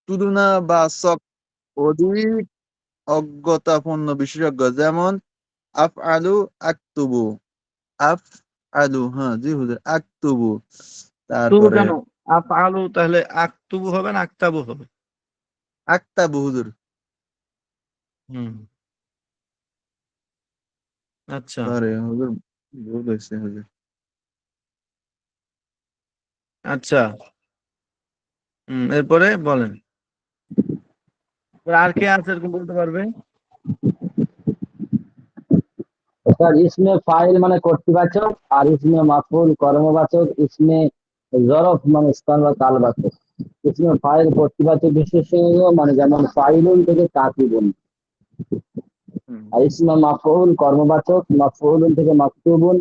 তুলনাবাচক অধিক অজ্ঞতাপূর্ণ বিশেষজ্ঞ, যেমন আফআলু, আক্তুবু। আফআলু, হ্যাঁ জি হুজুর, আক্তুবু। তুবু তারপরে কেন? আফআলু তাহলে আকতুবু হবে না আকতাবু হবে? আক্তাবু হুজুর। হুম, আচ্ছা। সরি হুজুর, ভুল হয়েছে হুজুর। আচ্ছা, এরপরে বলেন। আর কে আছে এরকম বলতে পারবে? স্যার ইসমে ফাইল মানে কর্তৃবাচক, আর ইসমে মাফউল কর্মবাচক, ইসমে জরফ মানে স্থান বা কালবাচক। ইসমে ফাইল কর্তৃবাচক বিশেষণ মানে যেমন ফাইলুন থেকে কাতিবুন, হুম, আর ইসমে মাফউল কর্মবাচক, মাফউলুন থেকে মাকতুবুন।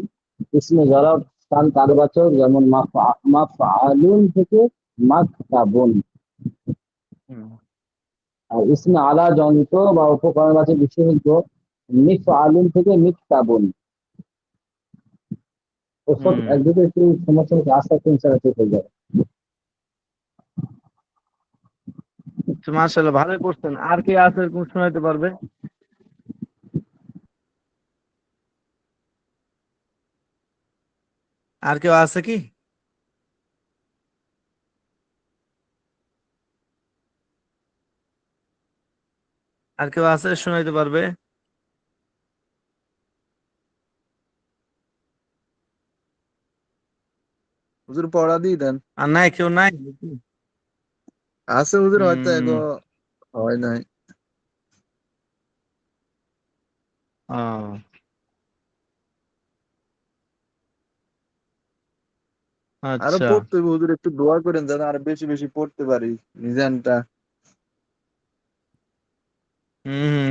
ইসমে জরফ স্থান কালবাচক, যেমন মাফআলুন থেকে মাকতাবুন। হুম, আর ইসমে আলা যন্ত্র বা উপকরণবাচক বিশেষজ্ঞ, মিফআলুন থেকে মিকতাবুন। ওসব হুম, একদিকে একটু সমস্যা হচ্ছে, আস্তে আস্তে ইনশাআল্লাহ ঠিক হয়ে যাবে। মাশাআল্লাহ ভালোই করছেন। আর কে আছে এরকম শোনাতে পারবে? আর কেউ আছে কি? আর কেউ আছে শোনাইতে পারবে? হুজুর পড়া দিয়ে দেন। আর নাই, কেউ নাই? আছে হুজুর, হয়তো এগো হুম, হয় নাই। ও, আরো আচ্ছা। পড়তে হবে হুজুর, একটু দোয়া করেন যেন আরো বেশি বেশি পড়তে পারি মিজানটা।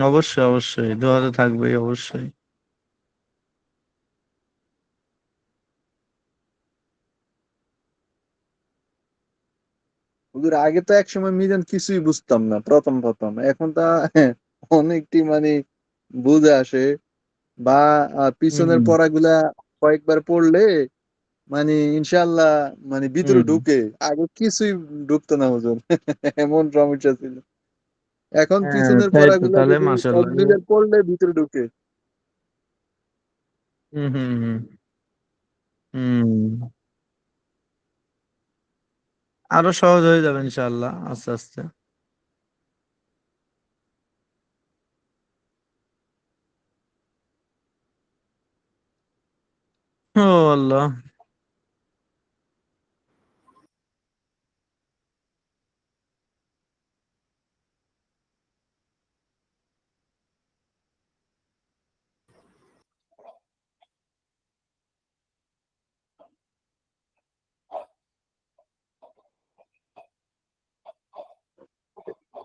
অবশ্যই অবশ্যই, দোয়া তো থাকবেই অবশ্যই। হুজুর আগে তো এক সময় মিজান কিছুই বুঝতাম না প্রথম প্রথম, এখন তা অনেকটি মানে বুঝে আসে। বা পিছনের হুম, পড়াগুলা কয়েকবার পড়লে মানে ইনশাল্লাহ মানে ভিতরে হুম, ঢুকে। আগে কিছুই ঢুকতো না হুজুর, এমন সমস্যা ছিল। এখন হ্যাঁ পিছনের তাই তো, পড়াগুলা তাহলে যদি এক মাশাআল্লাহ। দুইবার পড়লে ভিতরে ঢুকে। হুম, হুম, হুম, হুম, আরো সহজ হয়ে যাবে ইনশাআল্লাহ আস্তে আস্তে। ও আল্লাহ।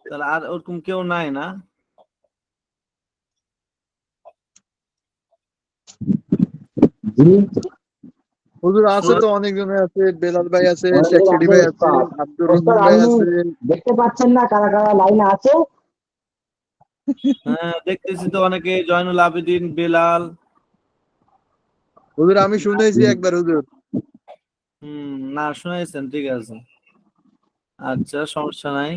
তাহলে আর ওরকম কেউ নাই না? জি, হুজুর আছে শোনা- তো, অনেকজনের আছে, বেলাল ভাই আছে, শেখ অনেকের সিডি আছে ভাই আছে, ওস্তাদ। আব্দুর ওস্তাদ রহমান ভাই আপনি আছে। দেখতে পাচ্ছেন না কারা কারা লাইনে আছে? হ্যাঁ দেখতেছি তো, অনেকে জয়নুল আবেদিন, বেলাল। হুজুর আমি শুনেছি একবার হুজুর। না শুনাইছেন, ঠিক আছে। আচ্ছা, সমস্যা নাই।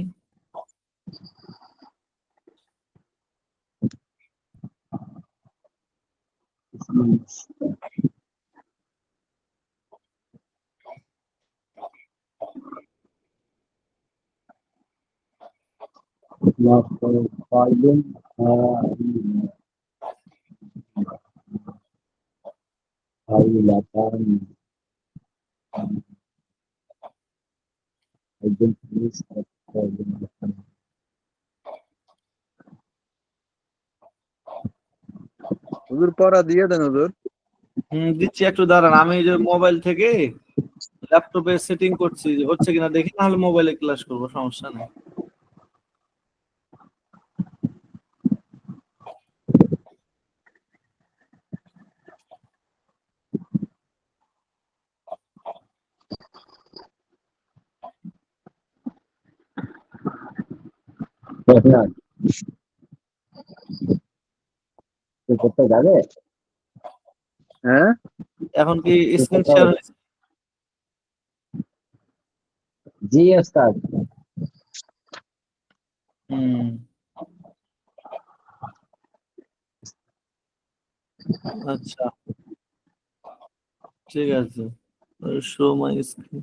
ফাইলুন, ফাইলাতান, একজন পুলিশ, হুজুর পড়া দিয়ে দেন হুজুর। দিচ্ছি, একটু দাঁড়ান। আমি এই যে মোবাইল থেকে ল্যাপটপে সেটিং করছি, হচ্ছে কিনা দেখি, নাহলে মোবাইলে ক্লাস করবো, সমস্যা নেই। করতে যাবে। হ্যাঁ, এখন কি স্ক্রিন কোথাও, শেয়ার হয়েছে? জি ওস্তাদ। হুম, আচ্ছা, ঠিক আছে। শো মাই স্ক্রিন।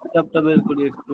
কিতাবটা বের করি একটু।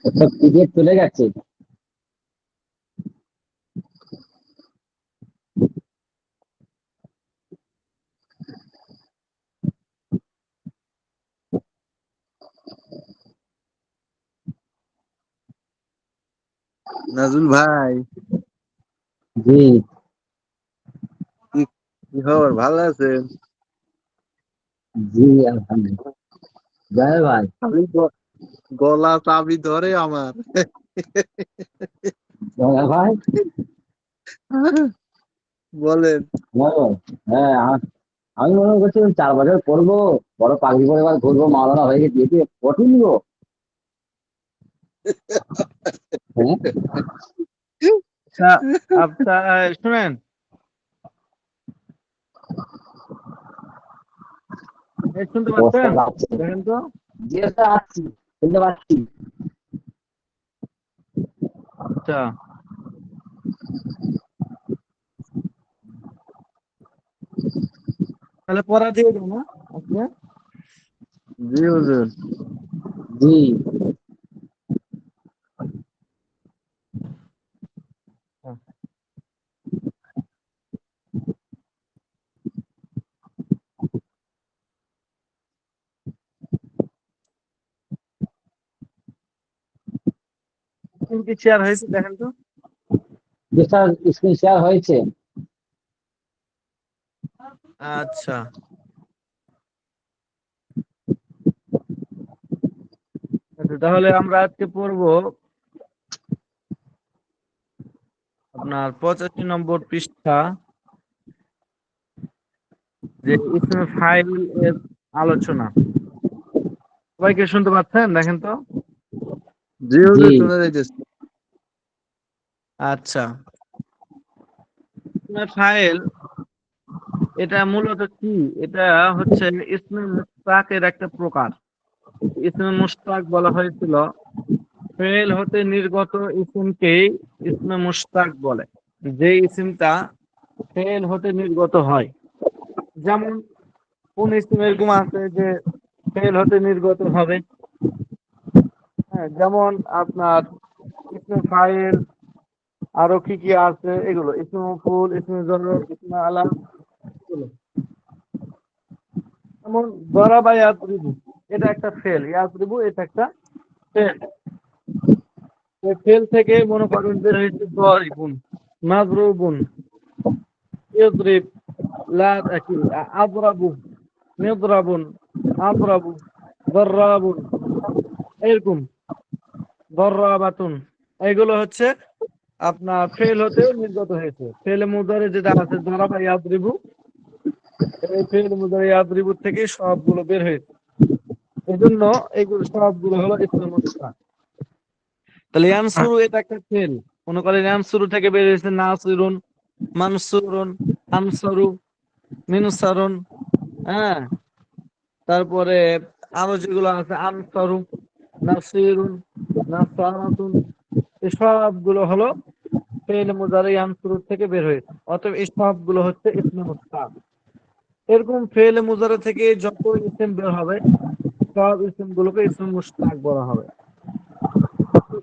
আচ্ছা, পিডিএফ চলে গেছে। নাজুল ভাই, জি কি কি খবর? ভালো আছেন? জি, আলহামদুলিল্লাহ। জয় ভাই। আমি গলা চাবি ধরে আমার। জয় ভাই। বলেন। জয় ভাই। হ্যাঁ, আমি মনে করছিলাম 4 বছর পড়বো, বড় পাখি করে এবার ঘুরবো, মাওলানা হয়ে গেছে, দিয়ে কঠিন নিবো। হ্যাঁ, আচ্ছা, আচ্ছা, শুনেন, এই শুনতে পাচ্ছেন? ওস্তাদ আছে। দেখেন তো। জি ওস্তাদ, আসছি, শুনতে পাচ্ছি। আচ্ছা, তাহলে পড়া দিয়ে দেবো না আজকে? জি হুজুর। জি স্ক্রিন কি শেয়ার হয়েছে দেখেন তো। জি স্যার, স্ক্রিন শেয়ার হয়েছে। আচ্ছা, আচ্ছা, তাহলে আমরা আজকে পড়বো আপনার 85 নম্বর পৃষ্ঠা, যে ইসমে ফাইল এর আলোচনা। সবাইকে শুনতে পাচ্ছেন? দেখেন তো। জি জি হুজুর, শুনে যাইতেছি। আচ্ছা, ইসমে ফাইল এটা মূলত কি? এটা হচ্ছে ইসমে মুশতাকের একটা প্রকার। ইসমে মুশতাক বলা হয়েছিল, ফেল হতে নির্গত ইসমকেই ইসমে মুশতাক বলে। যে ইসমটা ফেল হতে নির্গত হয়, যেমন কোন ইসম এরকম আছে যে ফেল হতে নির্গত হবে? হ্যাঁ, যেমন আপনার ইসমে ফাইল, আরো কি কি আছে এগুলো, ইসমে মফউল, ইসমে জরুর, ইসমে আলাম, ফেল, যেমন দরাবা ইয়াদরিবু, এটা একটা ফেল, ইয়াদরিবু এটা একটা ফেল। এই ফেল থেকে মনে করেন বের হয়েছে দরিবুন, মাযরুবুন, ইযরিব, লা কি আযরাবু, মিযরাবুন, আযরাবু, দাররাবুন, এরকম দররাবাতুন। এগুলো হচ্ছে আপনার ফেল হতে নির্গত হয়েছে। ফেল মুদারে যেটা আছে দরাবা ইয়াদরিবু, এই ফেল মুদারে ইয়াদরিবু থেকে সবগুলো বের হয়েছে। এজন্য এগুলো সবগুলো হলো ইসমে মুশতাক। তাহলে ইয়ানসুরু এটা একটা ফেল, মনে করেন ইয়ানসুরু থেকে বের হয়েছে নাসিরুন, মানসুরুন, আনসারু, মিনসারুন, হ্যাঁ, তারপরে আরো যেগুলো আছে আনসারু, নাসিরুন, নাসারাতুন, এই সবগুলো হলো ফেল মুদারি ইয়ানসুরু থেকে বের হয়েছে। অতএব এই সবগুলো হচ্ছে ইসমে মুশতাক। এরকম ফেল মুদারি থেকে যত ইসম বের হবে সব ইসম গুলোকে ইসমে মুশতাক বলা হবে।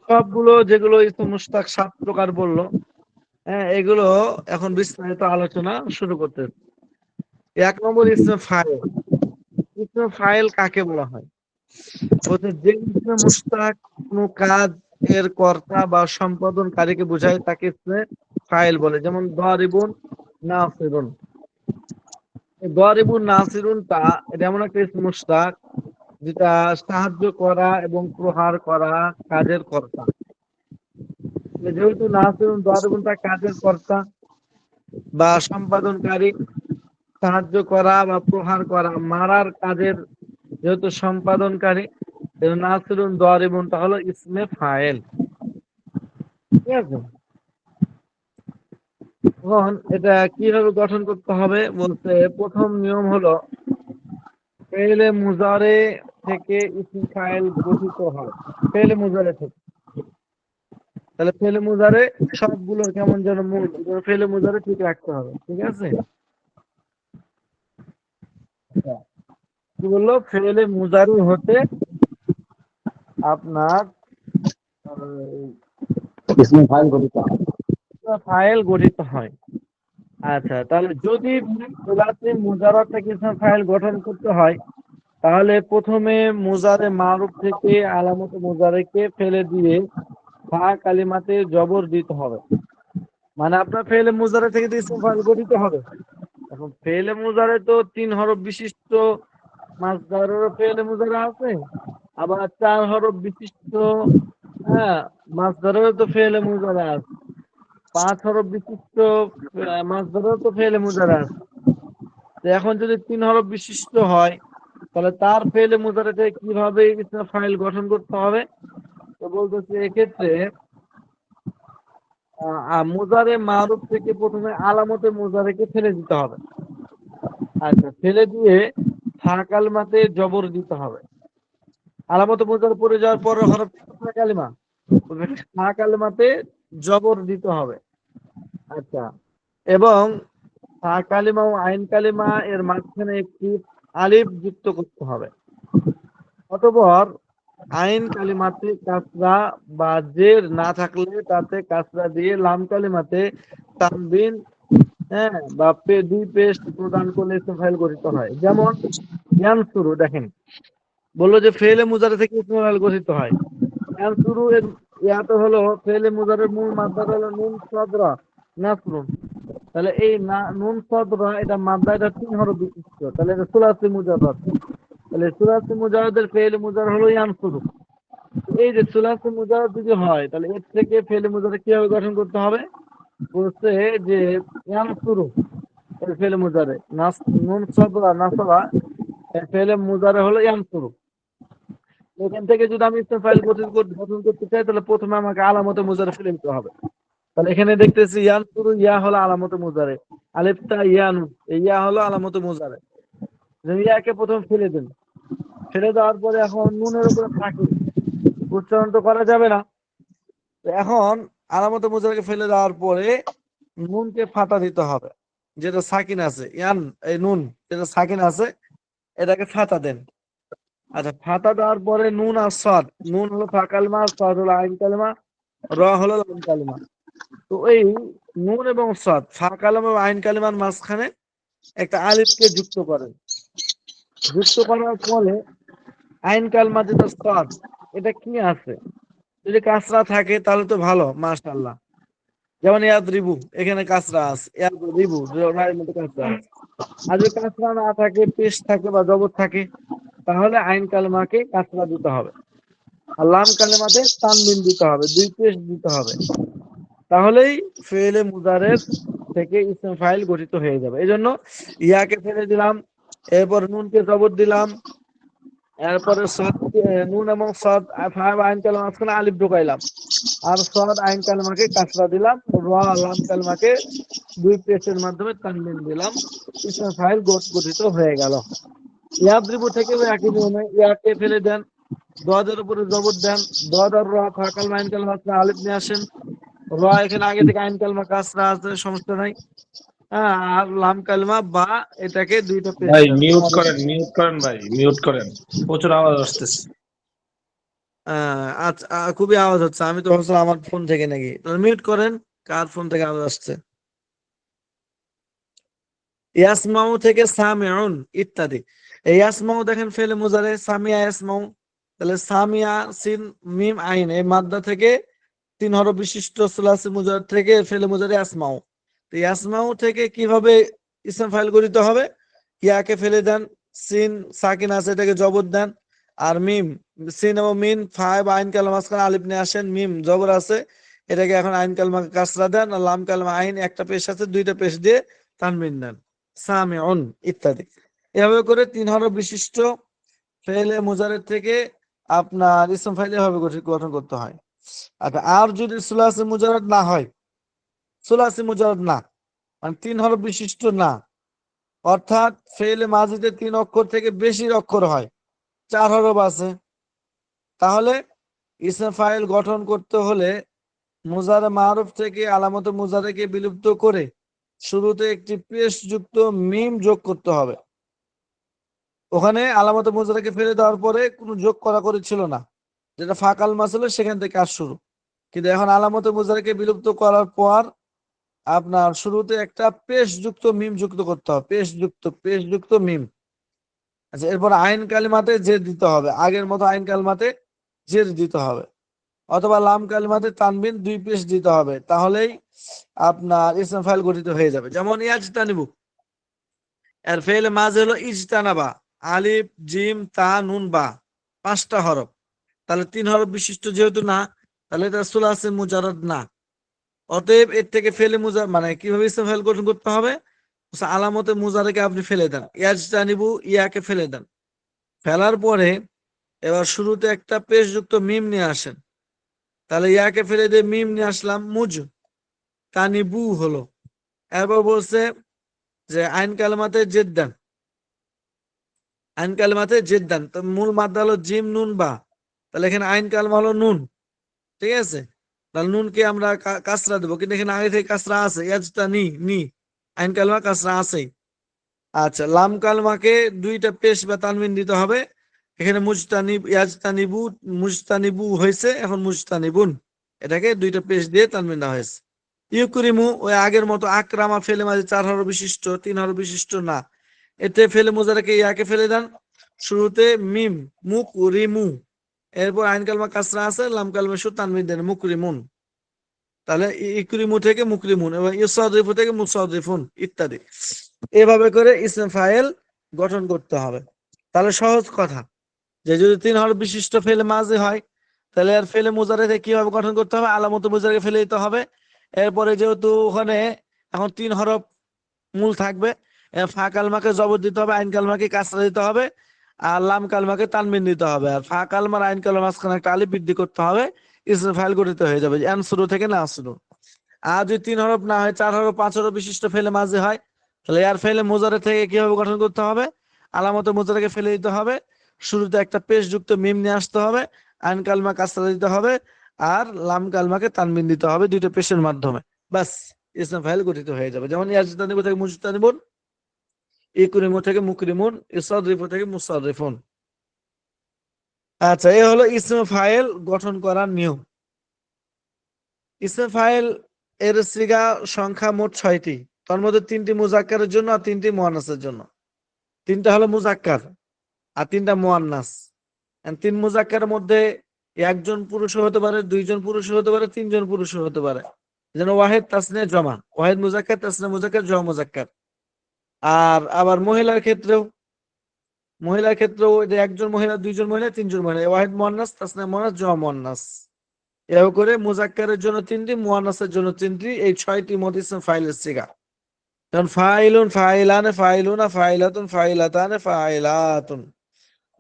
সবগুলো যেগুলো ইসম মুশতাক 7 প্রকার বললো, হ্যাঁ, এগুলো এখন বিস্তারিত আলোচনা শুরু করতে। 1 নম্বর ইসমে ফাইল। ইসমে ফাইল কাকে বলা হয়? বলতে যে ইসমে মুশতাক কোনো কাজ এর কর্তা বা সম্পাদনকারীকে বোঝায় তাকে ইসমে ফাইল বলে। যেমন দারিবুন, নাসিরুন। এই দারিবুন নাসিরুন তা এটা এমন একটা ইসমে মুশতাক যেটা সাহায্য করা এবং প্রহার করা কাজের কর্তা। যেহেতু নাসিরুন দারিবুন তা কাজের কর্তা বা সম্পাদনকারী, সাহায্য করা বা প্রহার করা, মারার কাজের যেহেতু সম্পাদনকারী, নাসিরুন দারিবুন তা হলো ইসমে ফাইল। ঠিক আছে? এখন এটা কিভাবে গঠন করতে হবে বলতে, প্রথম নিয়ম হলো ফেলে মুজারে থেকে ইসম ফাইল গঠিত হয়। ফেলে মুজারে থেকে, তাহলে ফেলে মুজারে সবগুলোর কেমন যেন মূল, ফেলে মুজারে ঠিক রাখতে হবে। ঠিক আছে? আচ্ছা, কি বললো? ফেলে মুজারি হতে আপনার ইসমে ফাইল গঠিত হয়। ফাইল গঠিত হয়। আচ্ছা, তাহলে যদি সুলাসি মুজাররদ থেকে ইসম ফাইল গঠন করতে হয়, তাহলে প্রথমে মুজারে মারুফ থেকে আলামত মুজারেকে ফেলে দিয়ে ফা কালিমাতে জবর দিতে হবে। মানে আপনার ফেলে মুজারে থেকে তো ইসম ফাইল গঠিত হবে। এখন ফেলে মুজারে তো 3 হরফ বিশিষ্ট মাসদারেরও ফেলে মুজারে আছে, আবার 4 হরফ বিশিষ্ট, হ্যাঁ, মাসদারেরও তো ফেলে মুজারে আছে, 5 হরফ বিশিষ্ট মাসদারেরও তো ফেলে মুজারে আছে। তো এখন যদি 3 হরফ বিশিষ্ট হয়, তাহলে তার ফেলে মুজারে থেকে কিভাবে ইসম ফাইল গঠন করতে হবে? তো বলতেছে এক্ষেত্রে মুজারে মারুফ থেকে প্রথমে আলামতে মুজারেকে ফেলে দিতে হবে। আচ্ছা, ফেলে দিয়ে ফা কালিমাতে জবর দিতে হবে। আলামতে মুজারে পড়ে যাওয়ার পর হরফ ফা কালিমা, ফা কালিমাতে জবর দিতে হবে। আচ্ছা, এবং ফা কালিমা ও আইন কালিমা এর মাঝখানে একটি আলিফ যুক্ত করতে হবে। অতঃপর আইন কালিমাতে কাসরা বা জের না থাকলে তাতে কাসরা দিয়ে লাম কালিমাতে তানবিন, হ্যাঁ, বা দুই পেশ প্রদান করলে ইসম ফাইল গঠিত হয়। যেমন ইয়ানসুরু, দেখেন বললো যে ফেলে মুজারে থেকে ইসম ফাইল গঠিত হয়। ইয়ানসুরু এর ইয়াতে হলো ফেলে মুজারের মূল মাদ্দার হলো নুন সাদরা নাসরুন। তাহলে এই নুন সাদরা এটা মাদ্দা, এটা 3 হরফ বিশিষ্ট, তাহলে এটা সুলাসি মুজাররদ। তাহলে সুলাসি মুজাররদের ফেলে মুজার হলো ইয়ানসুরু। এই যে সুলাসি মুজাররদ যদি হয়, তাহলে এর থেকে ফেলে মুজারে কিভাবে গঠন করতে হবে? বলছে যে ইয়ানসুরু এর ফেলে মুজারে নুন সাদরা নাসরা এর ফেলে মুজারে হলো ইয়ানসুরু। এখান থেকে যদি আমি ইসম ফাইল গঠন করতে চাই, তাহলে প্রথমে আমাকে আলামতে মুজারে ফেলে দিতে হবে। তাহলে এখানে দেখতেছি ইয়ানসুরু, ইয়া হলো আলামতে মুজারে, আলিফটা ইয়ানু, এই ইয়া হলো আলামতে মুজারে। ইয়াকে প্রথম ফেলে দেন, ফেলে দেওয়ার পরে এখন নুনের উপরে থাকে, উচ্চারণ তো করা যাবে না। তো এখন আলামতে মুজারাকে ফেলে দেওয়ার পরে নুনকে ফাতা দিতে হবে, যেটা সাকিন আছে, ইয়ান এই নুন যেটা সাকিন আছে এটাকে ফাতা দেন। আচ্ছা, ফাতা দেওয়ার পরে নুন আর সদ, নুন হলো ফা কালিমা, সদ হলো আইন কালিমা, র হলো লাম কালিমা। তো এই নুন এবং সদ, ফা কালিমা এবং আইন কালিমার মাঝখানে একটা আলিফকে যুক্ত করেন, যুক্ত করার ফলে আইন কালমা যেটা সদ, এটা কি আছে? যদি কাসরা থাকে তাহলে তো ভালো, মাশাআল্লাহ। যেমন ইয়াদরিবু, এখানে কাসরা আছে, ইয়াদরিবু রায়ের মধ্যে কাসরা আছে। আর যদি কাসরা না থাকে, পেশ থাকে বা জবর থাকে, তাহলে আইন কালমাকে কাসরা দিতে হবে, আর লাম কালেমাতে তানবিন দিতে হবে, দুই পেশ দিতে হবে। তাহলেই ফেলে মুজারের থেকে ইসম ফাইল গঠিত হয়ে যাবে। এই জন্য ইয়াকে ফেলে দিলাম, এরপর নুনকে জবর দিলাম, এরপরে নুন এবং সদ আইন কালেমা মাঝখানে আলিফ ঢুকাইলাম, আর সদ আইন কালেমাকে কাসরা দিলাম, র লাম কালেমাকে দুই পেশের মাধ্যমে তানবিন দিলাম, ইসম ফাইল গঠিত হয়ে গেল। ইয়াদ্রিবু থেকে একই নিয়মে ইয়াকে ফেলে দেন, দদের উপরে জবর দেন, দদ আর র ফাঁকাল আইন কালেমা আলিফ নিয়ে আসেন, র এখানে আগে থেকে আইন কালমা কাসরা আছে, সমস্যা নাই। হ্যাঁ, আর লাম কালমা বা এটাকে দুইটা পেশ ভাই দেন। মিউট করেন ভাই, মিউট করেন, প্রচুর আওয়াজ আসতেছে। আচ্ছা, খুবই আওয়াজ হচ্ছে, আমি তো ভাবছিলাম আমার ফোন থেকে নাকি। মিউট করেন, কার ফোন থেকে আওয়াজ আসছে? ইয়াসমাউ থেকে সামিউন ইত্যাদি। এই ইয়াসমাউ দেখেন ফেলে মুজারে, সামিয়া ইয়াসমাউ, তাহলে সামিয়া সিন মিম আইন এই মাদ্দা থেকে 3 হরফ বিশিষ্ট সুলাসি মুজার থেকে ফেলে মুজারে ইয়াসমাউ। তো ইয়াসমাউ থেকে কিভাবে ইসম ফাইল গঠিত হবে? ইয়াকে ফেলে দেন, সিন সাকিন আছে এটাকে জবর দেন, আর মিম, সিন এবং মিন ফাই বা আইন কালাম মাঝখানে আলিফ নিয়ে আসেন, মিম জবর আছে এটাকে এখন আইন কালমা কাসরা দেন, আর লাম কালমা আইন একটা পেশ আছে দুইটা পেশ দিয়ে তানবিন দেন, সামিউন ইত্যাদি। এভাবে করে 3 হরফ বিশিষ্ট ফেলে মুজারের থেকে আপনার ইসম ফাইল এভাবে গঠন করতে হয়। আচ্ছা, আর যদি সুলাসি মুজাররদ না হয়, সুলাসি মুজাররদ না মানে 3 হরফ বিশিষ্ট না, অর্থাৎ ফেলে মাজিতে 3 অক্ষর থেকে বেশি অক্ষর হয়, 4 হরফ আছে, তাহলে ইসম ফাইল গঠন করতে হলে মুজারে মারুফ থেকে আলামতে মুজারেকে বিলুপ্ত করে শুরুতে একটি পেশ যুক্ত মিম যোগ করতে হবে। ওখানে আলামতে মুজারেকে ফেলে দেওয়ার পরে কোনো যোগ করা ছিল না, যেটা ফাঁকাল মা ছিল সেখান থেকে কাজ শুরু। কিন্তু এখন আলামতে মুজারেকে বিলুপ্ত করার পর আপনার শুরুতে একটা পেশ যুক্ত মিম যুক্ত করতে হবে, পেশ যুক্ত মিম। আচ্ছা, এরপর আইন কালিমাতে জের দিতে হবে, আগের মতো আইন কালিমাতে জের দিতে হবে, অথবা লাম কালিমাতে তানবিন দুই পেশ দিতে হবে, তাহলেই আপনার ইসম ফাইল গঠিত হয়ে যাবে। যেমন ইয়াজতানিবু, এর ফেলে মাঝে হলো ইজতানাবা, আলিফ জিম তা নুন বা, 5টা হরফ, তাহলে 3 হরফ বিশিষ্ট যেহেতু না, তাহলে এটা সুলাসি মুজাররদ না। অতএব এর থেকে ফেলে মুজার মানে কিভাবে ইসম ফাইল গঠন করতে হবে? আলামতে মুজারেকে আপনি ফেলে দেন, ইয়াজতানিবু ইয়াকে ফেলে দেন, ফেলার পরে এবার শুরুতে একটা পেশ যুক্ত মিম নিয়ে আসেন, তাহলে ইয়াকে ফেলে দিয়ে মিম নিয়ে আসলাম, মুজ তানিবু হলো। এরপর বলছে যে আইন কালেমাতে জেদ দেন, আইন কালেমাতে জেদ দেন, তো মূল মাদ্দা হলো জিম নুন বা, তাহলে এখানে আইন কালেমা হলো নুন, ঠিক আছে? তাহলে নুনকে আমরা কাসরা দেবো, কিন্তু এখানে আগে থেকে কাসরা আছে, ইয়াজতানি নি, আইন কালেমা কাসরা আছে। আচ্ছা, লাম কালমাকে দুইটা পেশ বা তানবিন দিতে হবে, এখানে মুজতানিব ইয়াজতানিবু মুজতানিবু হয়েছে, এখন মুজতানিবুন, এটাকে দুইটা পেশ দিয়ে তানবিন দেওয়া হয়েছে। ইউকরিমু ওই আগের মতো আকরামা ফেলে মাঝে 4 হরফ বিশিষ্ট 3 হরফ বিশিষ্ট না, এতে ফেলে মুজারাকে ইয়াকে ফেলে দেন, শুরুতে মিম মুকরিমু, এরপর আইন কালমা কাসরা আছে, লাম কালমা শুধু তানবিন দেন মুকরিমুন, তাহলে ইকরিমু থেকে মুকরিমুন এবং ইউসাদরিফু থেকে মুসাদরিফুন ইত্যাদি। এভাবে করে ইসম ফাইল গঠন করতে হবে। তাহলে সহজ কথা, যে যদি 3 হরফ বিশিষ্ট ফেলে মাঝে হয়, তাহলে আর ফেলে মুজারে কিভাবে গঠন করতে হবে? আলামত মুজারে ফেলে দিতে হবে। এরপরে যেহেতু ওখানে এখন 3 হরফ মূল থাকবে, ফা কালমাকে জবর দিতে হবে, আইন কালমাকে কাসরা দিতে হবে, আর লাম কালমাকে তানবিন দিতে হবে, আর ফা কালমার আইন কালমার মাঝখানে একটা আলিফ বৃদ্ধি করতে হবে, ইসম ফাইল গঠিত হয়ে যাবে আনসুরু থেকে নাসুরু। আর যদি 3 হরফ না হয়, 4 হরফ 5 হরফ বিশিষ্ট ফেলে মাঝে হয়, তাহলে আর ফেলে মুজারে থেকে কিভাবে গঠন করতে হবে? আলামত মুজারাকে ফেলে দিতে হবে, শুরুতে একটা পেশ যুক্ত মিম নিয়ে আসতে হবে, আইন কালমা কাসরা দিতে হবে, আর লাম কালমাকে তানবিন দিতে হবে দুইটা পেশের মাধ্যমে, বাস ইসম ফাইল গঠিত হয়ে যাবে। যেমন ইয়াজতানিবু থেকে মুজতানিবুন, ইকরিমু থেকে মুকরিমুন, ইসাদরিফু থেকে মুসাদরিফুন। আচ্ছা, এই হলো ইসম ফাইল গঠন করার নিয়ম। ইসম ফাইল এর সিগা সংখ্যা মোট 6টি, তার মধ্যে 3টি মুজাক্কারের জন্য আর 3টি মুয়ান্নাসের জন্য। 3টা হলো মুজাক্কার আর 3টা মুয়ান্নাস। 3 মুজাক্কারের মধ্যে একজন পুরুষও হতে পারে, 2জন পুরুষও হতে পারে, 3জন পুরুষও হতে পারে। যেন ওয়াহিদ তাসনিয়া জমা, ওয়াহিদ মুজাক্কার তাসনিয়া মুজাক্কার জমা মুজাক্কার। আর আবার মহিলার ক্ষেত্রেও ওই যে একজন মহিলা, 2জন মহিলা, 3জন মহিলা, ওয়াহিদ মুয়ান্নাস তাসনিয়া মুয়ান্নাস জমা মুয়ান্নাস। এভাবে করে মুজাক্কারের জন্য 3টি, মুয়ান্নাসের জন্য 3টি, এই 6টি মধ্যে ইসম ফাইলের সিগা। যেমন ফাইলুন, ফাইলানে, ফাইলুনা, ফাইলাতুন, ফাইলাতানে, ফাইলাতুন।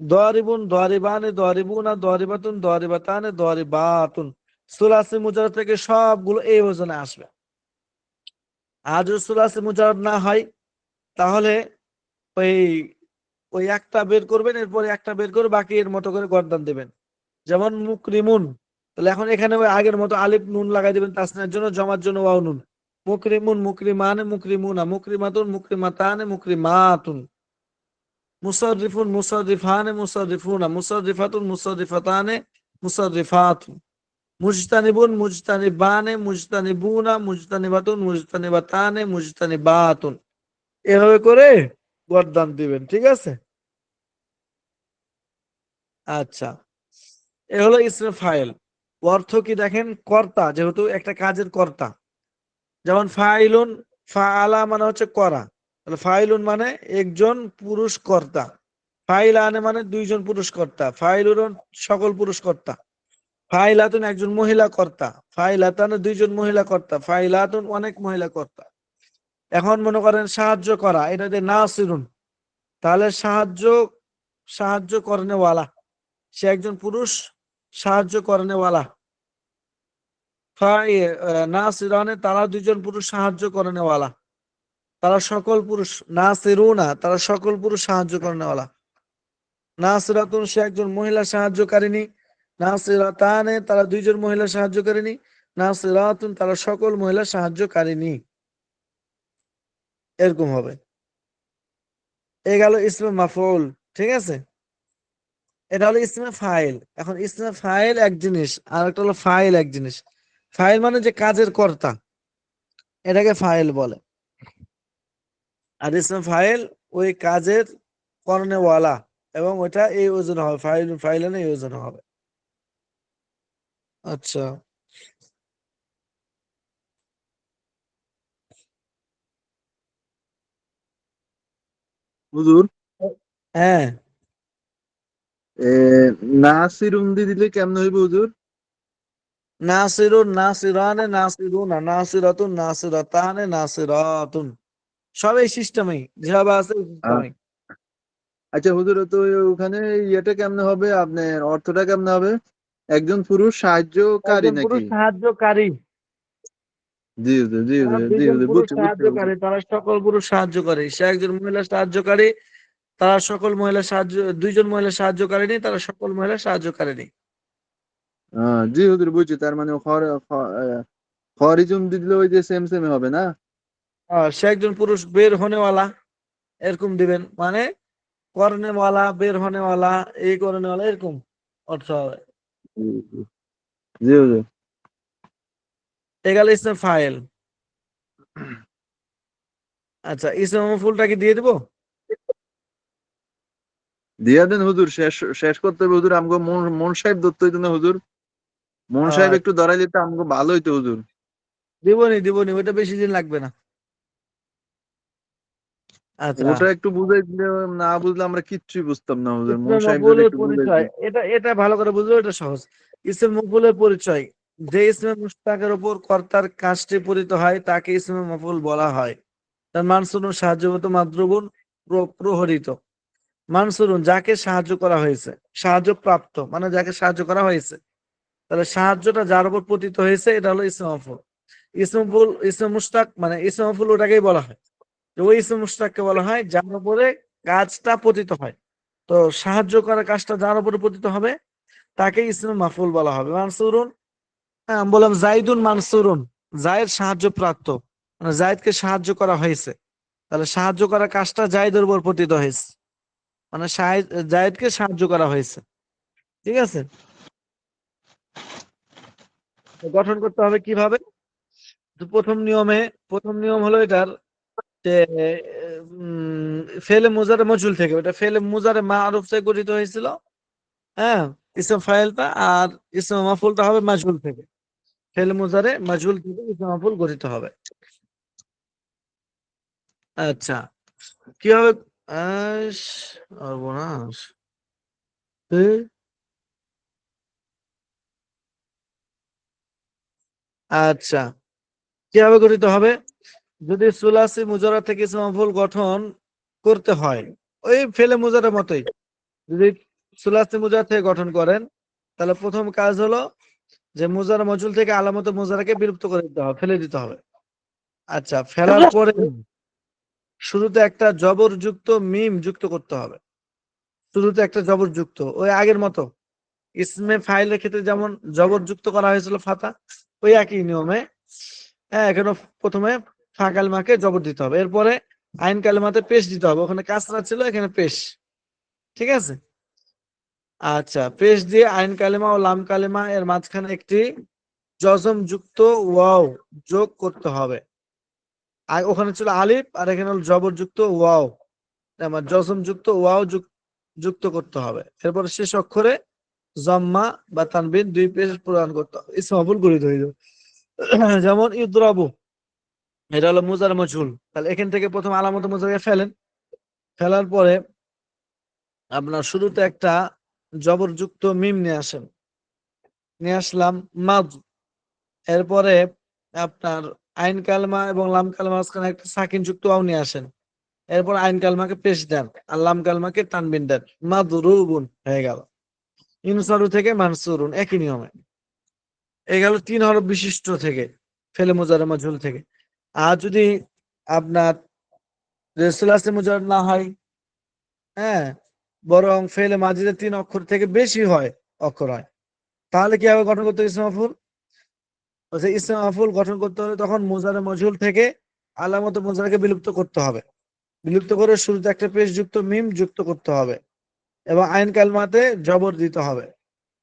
দারিবুন, দারিবানে, দারিবুনা, দারিবাতুন, দারিবাতানে, দারিবাতুন। সুলাসি মুজাররদ থেকে সবগুলো এই ওজনে আসবে। আর যদি সুলাসি মুজাররদ না হয় তাহলে ওই ওই একটা বের করবেন, এরপরে একটা বের করে বাকি এর মতো করে গর্দান দেবেন। যেমন মুকরিমুন, তাহলে এখন এখানে ওই আগের মতো আলিফ নুন লাগাই দিবেন তাসনিয়ার জন্য, জমার জন্য ওয়াও নুন। মুকরিমুন, মুকরিমানে, মুকরিমুনা, মুকরিমাতুন, মুকরিমাতানে, মুকরিমাতুন। মুসাররিফুন, মুসাররিফানে, মুসাররিফুনা, মুসাররিফাতুন, মুসাররিফাতানে, মুসাররিফাতুন। মুজতানিবুন, মুজতানিবানে, মুজতানিবুনা, মুজতানিবাতুন, মুজতানিবাতানে, মুজতানিবাতুন। এভাবে করে গর্দান দিবেন, ঠিক আছে? আচ্ছা, এ হলো ইসমে ফাইল। অর্থ কি দেখেন, কর্তা, যেহেতু একটা কাজের কর্তা। যেমন ফাইলুন, ফাআলা মানে হচ্ছে করা, তাহলে ফাইলুন মানে একজন পুরুষ কর্তা। ফাইলানে মানে 2জন পুরুষ কর্তা। ফাইলুন সকল পুরুষ কর্তা। ফাইলাতুন একজন মহিলা কর্তা। ফাইলাতান 2জন মহিলা কর্তা। ফাইলাতুন অনেক মহিলা কর্তা। এখন মনে করেন সাহায্য করা, এটা যে নাসিরুন, তাহলে সাহায্য করেনেওয়ালা, সে একজন পুরুষ সাহায্য করেনেওয়ালা। নাসিরানে তারা 2জন পুরুষ সাহায্য করেনেওয়ালা, তারা সকল পুরুষ। নাসিরুনা তারা সকল পুরুষ সাহায্য করেনেওয়ালা। নাসিরাতুন সে একজন মহিলা সাহায্যকারিনী। নাসিরাতানে তারা 2জন মহিলা সাহায্যকারিনী। নাসিরাতুন তারা সকল মহিলা সাহায্যকারিনী। এরকম হবে। এ গেল ইসমে মাফউল, ঠিক আছে? এটা হলো ইসমে ফাইল। এখন ইসমে ফাইল এক জিনিস, আর একটা হলো ফাইল এক জিনিস। ফাইল মানে যে কাজের কর্তা, এটাকে ফাইল বলে। আর ইসমে ফাইল ওই কাজের করনেওয়ালা, এবং ওটা এই ওজনে হবে, ফাইলানে এই ওজনে হবে। আচ্ছা, হুজুর, হ্যাঁ। এ নাসিরুন দিয়ে দিলে কেমনে হইব হুজুর? নাসিরুন, নাসিরানে, নাসিরুনা, নাসিরাতুন, নাসিরাতানে, নাসিরাতুন। সব এই সিস্টেমেই যেভাবে আছে এই সিস্টেমেই। আচ্ছা হুজুর, তো ওখানে ইয়েটা কেমনে হবে, আপনার অর্থটা কেমনে হবে? একজন পুরুষ সাহায্যকারী একজন পুরুষ নাকি? সাহায্যকারী, জি হুজুর, জি তারা হুজুর, জি 2জন হুজুর, পুরুষ বুঝছি বুঝছি হুজুর। সাহায্যকারী, তারা সকল পুরুষ সাহায্যকারী। সে একজন মহিলা সাহায্যকারী, তারা সকল মহিলা সাহায্য, 2জন মহিলা সাহায্যকারিনী, তারা সকল মহিলা সাহায্যকারিনী। জি হুজুর, বুঝছি। তার মানে খরিজুম দিলে ওই যে সেম সেম হবে না? সে একজন পুরুষ বের হনেওয়ালা, এরকম দিবেন, মানে করনেওয়ালা, বের হনেওয়ালা, এই করনেওয়ালা, এরকম অর্থ হবে। জি জি, জি হুজুর। এ গেল ইসমে ফাইল। আচ্ছা, ইসমে মফউলটা কি দিয়ে দিব? দিয়া দেন হুজুর, শেষ শেষ করতে হবে হুজুর। আমগো মন সাহেব ধরতে হইতো না হুজুর? মন সাহেব একটু ধরাই দিতে আমগো ভালো হইতো হুজুর। দিবনি, ওটা বেশি দিন লাগবে না। আচ্ছা, ওটা একটু বুঝাই দিলে, না বুঝলে আমরা কিচ্ছুই বুঝতাম না হুজুর। ইসমে মন সাহেব যদি মকবুলের একটু বুঝাই পরিচয়, দিত। এটা ভালো করে বুঝলো, এটা সহজ। ইসমে মকবুলের পরিচয়, যে ইসমে মুশতাকের উপর কর্তার কাজটি পূরিত হয় তাকে ইসমে মকবুল বলা হয়। তার মানসুরুন সাহায্যগত, মাদ্রুবুন প্রহরিত। মানসুরুন যাকে সাহায্য করা হয়েছে, সাহায্য প্রাপ্ত মানে যাকে সাহায্য করা হয়েছে, তাহলে সাহায্যটা যার উপর পতিত হয়েছে এটা হলো ইসমে মফউল। ইসমে মফউল, ইসমে মুশতাক মানে ইসমে মফউল ওটাকেই বলা হয়, যে ওই ইসমে মুশতাককে বলা হয় যার উপরে কাজটা পতিত হয়। তো সাহায্য করার কাজটা যার উপরে পতিত হবে তাকে ইসমে মাফউল বলা হবে। মানসুরুন, হ্যাঁ আমি বললাম জাইদুন মানসুরুন, জায়েদ সাহায্য প্রাপ্ত, মানে জায়েদকে সাহায্য করা হয়েছে, তাহলে সাহায্য করার কাজটা জায়েদের উপর পতিত হয়েছে, মানে জায়েদকে সাহায্য করা হয়েছে, ঠিক আছে? তো গঠন করতে হবে কিভাবে? তো প্রথম নিয়ম হলো এটার, যে ফেলে মুজারে মজুল থেকে, ওটা ফেলে মুজারে মারুফ থেকে গঠিত হয়েছিল। হ্যাঁ, ইসম ফাইলটা আর ইসম মাফুলটা হবে মাজহুল থেকে। ফেলে মুজারে মাজহুল থেকে ইসম মাফুল গঠিত হবে। আচ্ছা, কি হবে? সর্বনাশ। আচ্ছা, কিভাবে গঠিত হবে? যদি সুলাসি মুজারা থেকে ইসম মাফুল গঠন করতে হয়, ওই ফেলে মুজারের মতোই। যদি সুলাসি মুজারা থেকে গঠন করেন, তাহলে প্রথম কাজ হলো যে মুজারা মজুল থেকে আলামত মুজারাকে বিলুপ্ত করে দিতে হবে, ফেলে দিতে হবে। আচ্ছা, ফেলার পরে শুরুতে একটা জবর যুক্ত মিম যুক্ত করতে হবে। শুরুতে একটা জবর যুক্ত, ওই আগের মতো ইসমে ফাইলের ক্ষেত্রে যেমন জবর যুক্ত করা হয়েছিল ফাতা, ওই একই নিয়মে হ্যাঁ এখানে প্রথমে ফা কালিমাকে জবর দিতে হবে, এরপরে আইন কালিমাতে পেশ দিতে হবে। ওখানে কাসরা ছিল, এখানে পেশ। ঠিক আছে? আচ্ছা, পেশ দিয়ে আইন কালিমা ও লাম কালিমা এর মাঝখানে একটি জজম যুক্ত ওয়াও যোগ করতে হবে। আর ওখানে ছিল আলিফ, আর এখানে হলো জবর যুক্ত ওয়াও, আমার জজম যুক্ত ওয়াও যুক্ত করতে হবে। এরপরে শেষ অক্ষরে জম্মা বা তানবিন দুই পেশ প্রদান করতে হবে, ইসম মাফুল গঠিত হয়ে যাবে। যেমন ইদরাবু, এটা হলো মুজার মজহুল। তাহলে এখান থেকে প্রথম আলামত মুজারকে ফেলেন, ফেলার পরে আপনার শুরুতে একটা জবরযুক্ত মিম নিয়ে আসেন, নিয়ে আসলাম মাদ। এরপরে আপনার আইন কালমা এবং লাম কালমা মাঝখানে একটা সাকিন যুক্ত ওয়াও নিয়ে আসেন। এরপর আইন কালমাকে পেশ দেন আর লাম কালমাকে তানবিন দেন, মাদরুবুন হয়ে গেল। ইনসারু থেকে মানসুরুন, একই নিয়মে। এই গেল 3 হরফ বিশিষ্ট থেকে, ফেলে মুজারে মাজহুল থেকে। আর যদি আপনার সুলাসি মুজাররদ না হয়, হ্যাঁ, বরং ফেলে মাজিদের 3 অক্ষর থেকে বেশি অক্ষর হয়, তাহলে কি হবে গঠন করতে হবে ইসম মাফুল? ইসম মাফুল গঠন করতে হলে তখন মুজারে মাজহুল থেকে আলামত মুজারাকে বিলুপ্ত করতে হবে। বিলুপ্ত করে শুরুতে একটা পেশ যুক্ত মিম যুক্ত করতে হবে এবং আইন কালমাতে জবর দিতে হবে,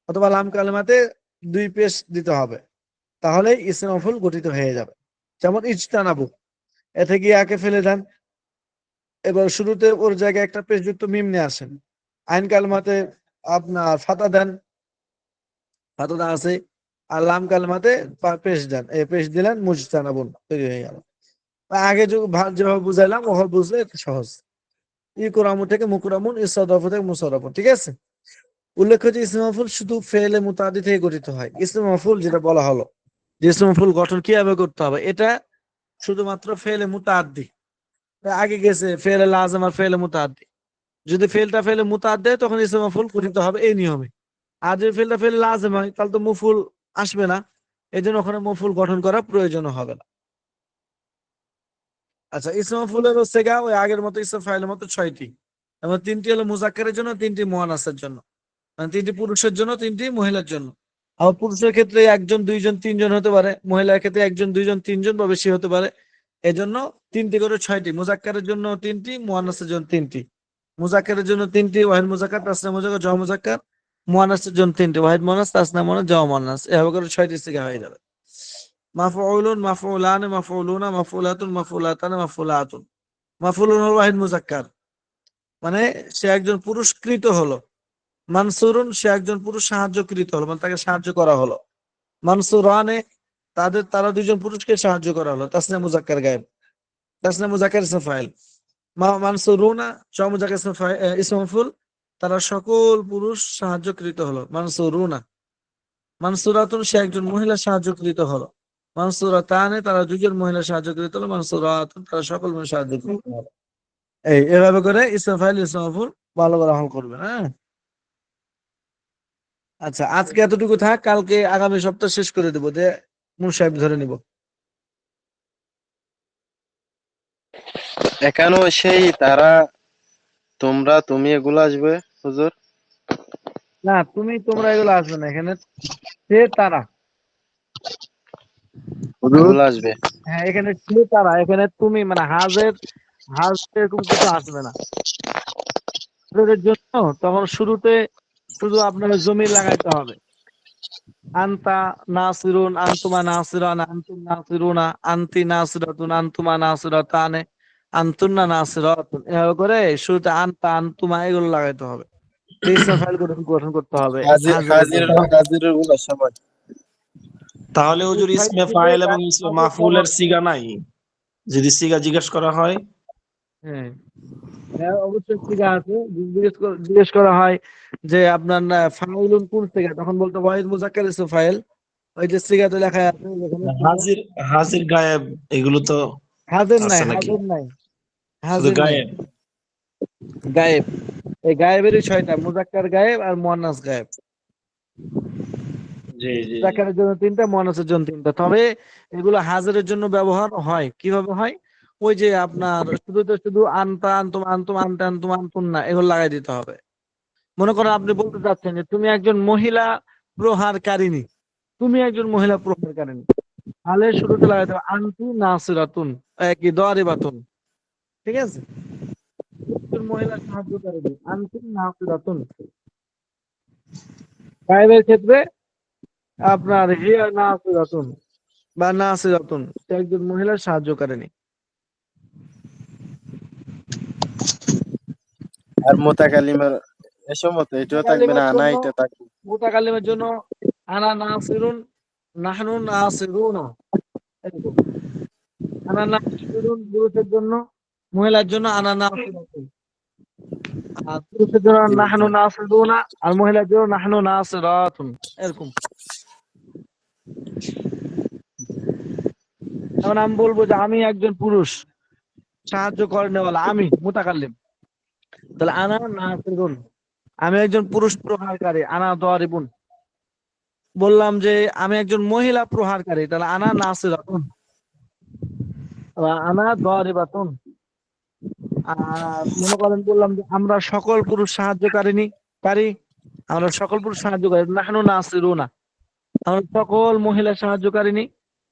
অথবা লাম কালমাতে 2 পেশ দিতে হবে। তাহলে ইসম মাফুল গঠিত হয়ে যাবে। যেমন ইজতানাবু, এ থেকে ইয়াকে ফেলে দেন, এবার শুরুতে ওর জায়গায় একটা পেশ যুক্ত মিম নিয়ে আসেন। আইন কালমাতে আপনার ফাতা দেন, ফাতা আছে, আর লাম কালমাতে পেশ দেন, এই পেশ দিলেন মুজতানাবুন, তৈরি হয়ে গেল। আগে যেভাবে বুঝাইলাম ওভাবে বুঝলে এটা সহজ। ইকরামু থেকে মুকরামুন, ইসরাফু থেকে মুসাররাফুন। ঠিক আছে? উল্লেখ্য যে ইসম মাফুল শুধু ফেলে মুতাআদ্দি থেকে গঠিত হয়। ইসম মাফুল যেটা বলা হলো, যে ইসম মাফুল গঠন কিভাবে করতে হবে, এটা শুধুমাত্র ফেলে মুতাআদ্দি। আগে গেছে ফেলে লাযিম আর ফেলে মুতাআদ্দি। যদি ফেলটা ফেলে মুতাআদ্দি হয় তখন ইসম মাফুল গঠিত হবে এই নিয়মে। আর যদি ফেলটা ফেলে লাযিম হয় তাহলে তো মফুল আসবে না, এজন্য ওখানে মফুল গঠন করা প্রয়োজন হবে না। আচ্ছা, ইসম মাফুলের হচ্ছে গা ওই আগের মতো ইসম ফাইলের মতো 6টি, এবং 3টি হলো মুজাক্কারের জন্য, 3টি মুয়ান্নাসের জন্য। মানে 3টি পুরুষের জন্য, 3টি মহিলার জন্য। আবার পুরুষের ক্ষেত্রে 1 জন 2 জন 3 জন হতে পারে, মহিলার ক্ষেত্রে 1 জন 2 জন 3 জন বা বেশি হতে পারে। এজন্য 3টি করে 6টি, মুজাক্কারের জন্য 3টি, মুয়ান্নাসের জন্য 3টি। মুজাক্কারের জন্য 3টি, ওয়াহিদ মুজাক্কার, তাসনিয়া মুজাক্কার, জমা মুজাক্কার। মুয়ান্নাসের জন্য 3টি, ওয়াহিদ মুয়ান্নাস, তাসনিয়া মুয়ান্নাস, জমা মুয়ান্নাস। এভাবে করে 6টি সিগা হয়ে যাবে। মাফউলুন, মাফউলান, মাফউলুনা, মাফউলাতুন, মাফউলাতান, মাফউলাতুন। মাফউলুন হলো ওয়াহিদ মুজাক্কার, মানে সে একজন পুরস্কৃত হলো। মানসুরুন, সে একজন পুরুষ সাহায্যকৃত হলো, মানে তাকে সাহায্য করা হলো। মানসুরানে, তারা 2 জন পুরুষকে সাহায্য করা হলো। তাসনিয়া মুজাক্কার গায়েব, তাসনিয়া মুজাক্কার ইসম ফাইল। মানসুরুনা জমা মুজাক্কার ইসম মাফউল, তারা সকল পুরুষ সাহায্যকৃত হলো। মানসুরুনা। মানসুরাতুন, সে একজন মহিলা সাহায্যকৃত হলো। মানসুরাতানে, তারা 2 জন মহিলা সাহায্যকৃত হলো। মানসুরাতুন, তারা সকল মহিলা সাহায্যকৃত হলো। এভাবে করে ইসম ফাইল ইসম মাফউল ভালো করে আমল করবেন। হ্যাঁ, আচ্ছা, আজকে এতটুকু থাক, কালকে আগামী সপ্তাহ শেষ করে দেবো, যে মূল সাহেব ধরে নিব। এখানেও সেই তারা, তুমি এগুলো আসবে হুজুর? না, তোমরা এগুলো আসবে না এখানে, সে তারা। হুজুর, এগুলো আসবে। হ্যাঁ, এখানে সে তারা, এখানে তুমি, মানে হাজ এরকম কিছু আসবে না আপনাদের জন্য। তখন শুরুতে শুধু আপনার জমি লাগাইতে হবে। আনতা নাসিরুন, আনতুমা নাসিরান, আনতুম নাসিরুনা, আনতি নাসিরাতুন, আনতুমা নাসিরাতানে, আনতুন্না নাসিরাতুন, এভাবে করে শুরুতে আনতা আনতুমা এগুলো লাগাইতে হবে। ইসমে ফাইল গঠন করতে হবে হাজিরের জন্য। হাজিরের গুলো সময়। তাহলে হুজুর ইসমে ফাইল এবং ইসমে মাফউলের সিগা নাই? যদি সিগা জিজ্ঞেস করা হয়, হ্যাঁ, হ্যাঁ, অবশ্যই সিগা আছে। জিজ্ঞেস করা হয় যে আপনার ফাইলুন কোন সিগা, তখন বলতে ওয়াহিদ মুজাক্কার ইসমে ফাইল, ওই যে সিগাতে লেখা আছে যেখানে সিগা। হাজির হাজির গায়েব এগুলো তো হাজির নাই, আছে নাকি? হাজির নাই, শুধু হাজির নাই, গায়েব? গায়েব। এই গায়েবেরই 6টা, মুজাক্কার গায়েব আর মুয়ান্নাস গায়েব। জি জি জি। মুজাক্কারের জন্য 3টা, মুয়ান্নাসের জন্য 3টা। তবে এগুলো হাজিরের জন্য ব্যবহার হয় কিভাবে হয়, ওই যে আপনার শুধু আনতা আনতুম আনতুম আনতা আনতুম আনতুম না, এগুলো লাগাই দিতে হবে। মনে করেন আপনি বলতে চাচ্ছেন যে তুমি একজন মহিলা প্রহারকারিণী, তুমি একজন মহিলা প্রহারকারিণী, তাহলে শুরুতে লাগাইতে হবে আনতু নাসিরাতুন, কি দারিবাতুন, ঠিক আছে? একজন মহিলা সাহায্যকারিণী, আনতু নাসিরাতুন। গায়েবের ক্ষেত্রে আপনার হিয়া নাসিরাতুন বা নাসিরাতুন, সে একজন মহিলার সাহায্যকারিণী। আর মোতাকালিমের এসব মতো এটাও থাকবে না, মুতাকাল্লিমের আনা জন্য, এটা থাকবে। মুতাকাল্লিমের জন্য আনা নাসিরুন, নাহনু নাসিরুনা, এরকম। আনা নাসিরুন পুরুষের জন্য, মহিলার জন্য আনা নাসিরাতুন। আর পুরুষের জন্য জি নাহনু জি। নাসিরুনা, আর মহিলার জন্য নাহনু নাসিরাতুন, এরকম। যেমন আমি বলবো যে আমি একজন পুরুষ সাহায্য করেনেওয়ালা, আমি মুতাকাল্লিম, তাহলে আনা নাসিরুন। আমি একজন পুরুষ প্রহারকারী, আনা দারিবুন। বললাম যে আমি একজন মহিলা প্রহারকারী, তাহলে আনা নাসিরাতুন বা আনা দারিবাতুন। আর মনে করেন বললাম যে আমরা সকল পুরুষ সাহায্যকারিনী কারি, আমরা সকল পুরুষ সাহায্যকারী, নাহনু নাসিরুনা, আমরা সকল মহিলা সাহায্যকারিনী,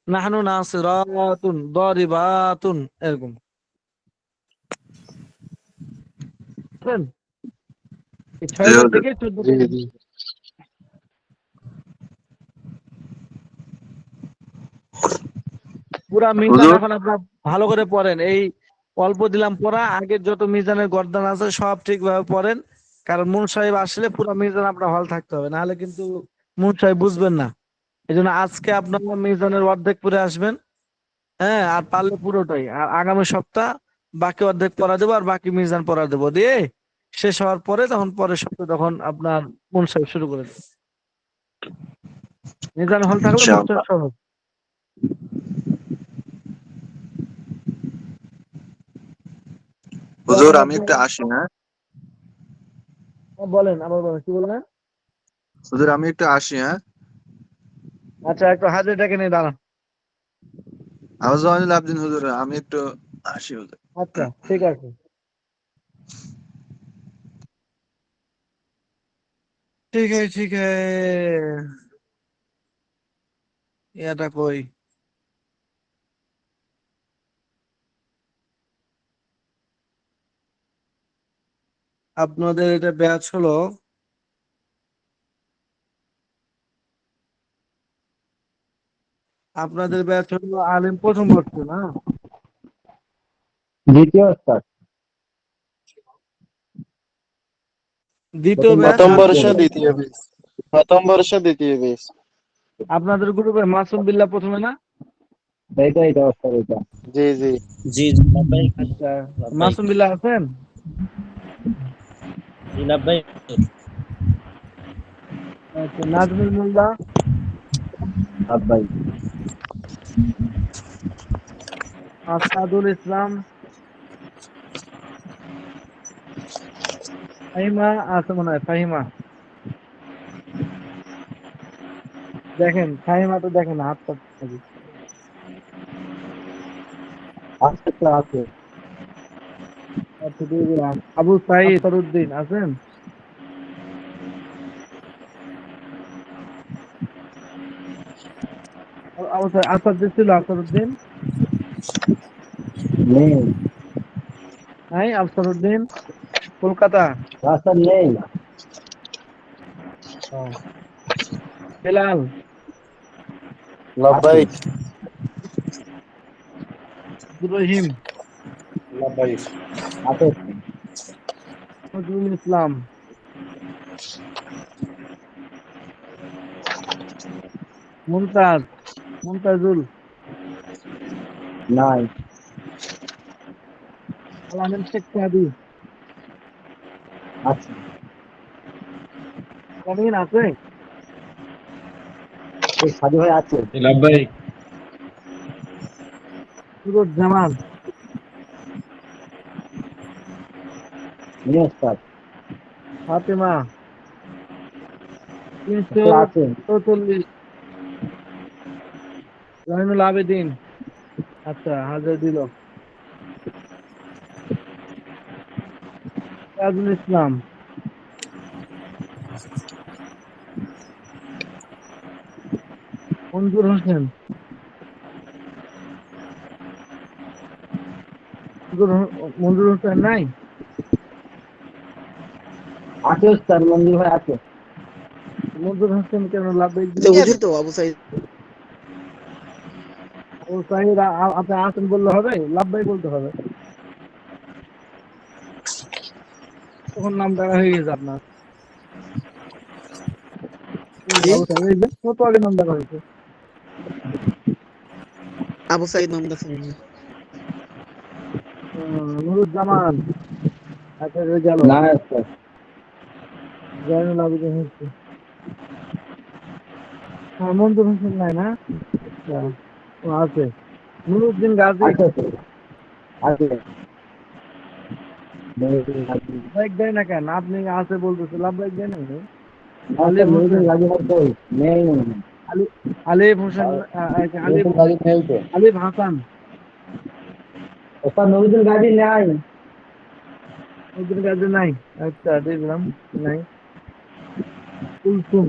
নাহনু নাসিরাতুন দারিবাতুন, এরকম। বুঝলেন? এই 6বার থেকে 14 জি পর্যন্ত। জি। পুরা মিজান হুজুর এখন আপনার ভালো করে পড়েন। এই অল্প দিলাম পড়া, আগের যত মিজানের গর্দান আছে সব ঠিকভাবে পড়েন। কারণ মুন সাহেব আসলে পুরা মিজান আপনার হল থাকতে হবে, নাহলে কিন্তু মুন সাহেব বুঝবেন না। এই জন্য আজকে আপনার মিজানের অর্ধেক পড়ে আসবেন, হ্যাঁ, আর পারলে পুরোটাই। আর আগামী সপ্তাহ বাকি অর্ধেক পড়া দেবো, আর বাকি মিজান পড়া দেবো, দিয়ে শেষ হওয়ার পরে তখন পরের সপ্তাহে তখন আপনার মুন সাহেব শুরু করে দেবো। মিজান হল থাকলে মুন সাহেব ইনশাআল্লাহ। সহজ। তো হুজুর এখন আমি আপনার একটু আসি, হ্যাঁ? বলেন, আবার বলেন, কি বললেন? হুজুর আমি একটু আসি, হ্যাঁ? আচ্ছা, একটু হাজিরটাকে নিয়ে দাঁড়ান। আউযু আব্দিন হুজুর, আমি একটু আসি হুজুর। আচ্ছা, ঠিক আছে। ঠিক আছে, ঠিক আছে। এটা কই? আপনাদের এটা ব্যাচ হলো, আপনাদের ব্যাচ হলো আলিম প্রথম বর্ষ না? দ্বিতীয় স্যার, দ্বিতীয় প্রথম ব্যাচ বর্ষ প্রথম আলিম। দ্বিতীয় বর্ষ ব্যাচ। দ্বিতীয় বেশ। প্রথম বর্ষ দ্বিতীয় বেশ। আপনাদের গ্রুপে মাসুম বিল্লাহ প্রথমে না? এইটাই তো স্যার, এটা। জি জি। জি জি লাভবাহিক। আচ্ছা, লাভবাহিক। মাসুম বিল্লাহ আছেন? জি লাভবাহিক। আচ্ছা, নাজমুল মোল্লা, ভাই। আসাদুল ইসলাম, ফাহিমা আছে মনে হয়, ফাহিমা। দেখেন ফাহিমা, তো দেখেন হাতটা নাকি। আচ্ছা স্যার, আছে। আচ্ছা, দিয়ে দিলাম। আবু সাইদ ফরউদ্দিন আছেন? আবু সাইদ আসাদ যে ছিল, আসাদুদ্দিন নেই, নাই? আফসারউদ্দিন কলকাতা। স্যার নেই। ও, বেলাল, আছে। লাভবাহিক। আব্দুর রহিম, লাব্বাইক। আছে নজরুল ইসলাম, মুমতাজ, মুমতাজুল, নাই। আলামিন শেখ সাদি, আছে আলামিন আছে, এই সাধু ভাই আছে। লাব্বাইক। সুরজ জামান, নিউস্টার ফাতেমা, তিনশো আছে। চৌচল্লিশ, জয়নুল আবেদিন, আচ্ছা হাজার দিল, তাজুল ইসলাম, মঞ্জুর হোসেন, মঞ্জুর হোসেন নাই, আছে উস্তাদ, মঞ্জুর ভাই আছে। মঞ্জুর হোসেন কেন লাভবাহিক দিল? বুঝি তো আবু সাইদ। ও সাহিদ আপনি আসেন বললে হবে, লাভবাহিক বলতে হবে, তখন নাম ডাকা হয়ে গেছে আপনার। এই জি, আবু সাহিদ, এই যে কত আগে নাম ডাকা হয়েছে। আবু সাইদ মোহাম্মদ হাসান। নুরুজ্জামান, আচ্ছা ওই গেল, না উস্তাদ, জয়নুল আবেদিন হচ্ছে, হ্যাঁ মঞ্জুর হোসেন নাই না, আচ্ছা ও আছে, নুরুদ্দিন গাজী, আছে তো, আছে। মেহেদী গাজী। লাভবাহিক দেয় না কেন? আপনি আছে বলতেছে, লাভবাহিক দেয় না কেন? না আলিফ উস্তাদ, মেহেদী হোসেন, গাজী ভাই কই? নেই মনে হয়। আলি আলিফ হোসেন, আলিফ, মেহেদী গাজী নেই তো। আলিফ হাসান, উস্তাদ নুরুদ্দিন গাজী নাই। নুরুদ্দিন গাজী নাই, আচ্ছা দেখলাম নাই, কুলসুম,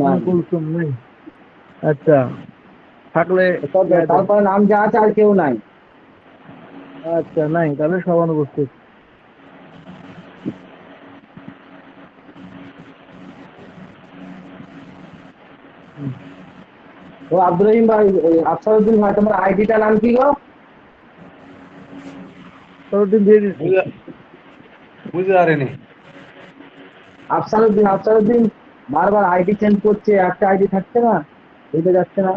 নাই। কুলসুম নাই, আচ্ছা থাকলে উস্তাদ ইয়া দেন। তারপরে নাম যা আছে আর কেউ নাই। আচ্ছা নাই, তাহলে সব অনুপস্থিত। হুম। ও আব্দুর রহিম ভাই, আফসারউদ্দিন ভাই, তোমার আইডিটা নাম কি গো? ততদিন দিয়ে দিচ্ছি। বুঝতে পারিনি। আফসারউদ্দিন, আফসারউদ্দিন বারবার আইডি চেঞ্জ করছে, একটা আইডি থাকছে না, এটা যাচ্ছে না।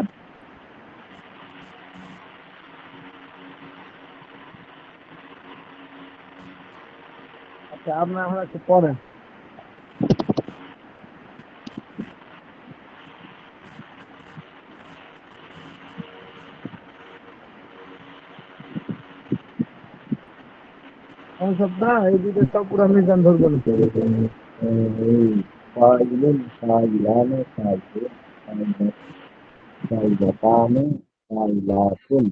আচ্ছা আপনার এখন একটু পড়েন। কোন সপ্তাহ এই দুটো সব পুরো মিজান ধরবেন। সাইলুন, সাইলানে, সাইলুন, সাইলাতানে, সাইলাতুন।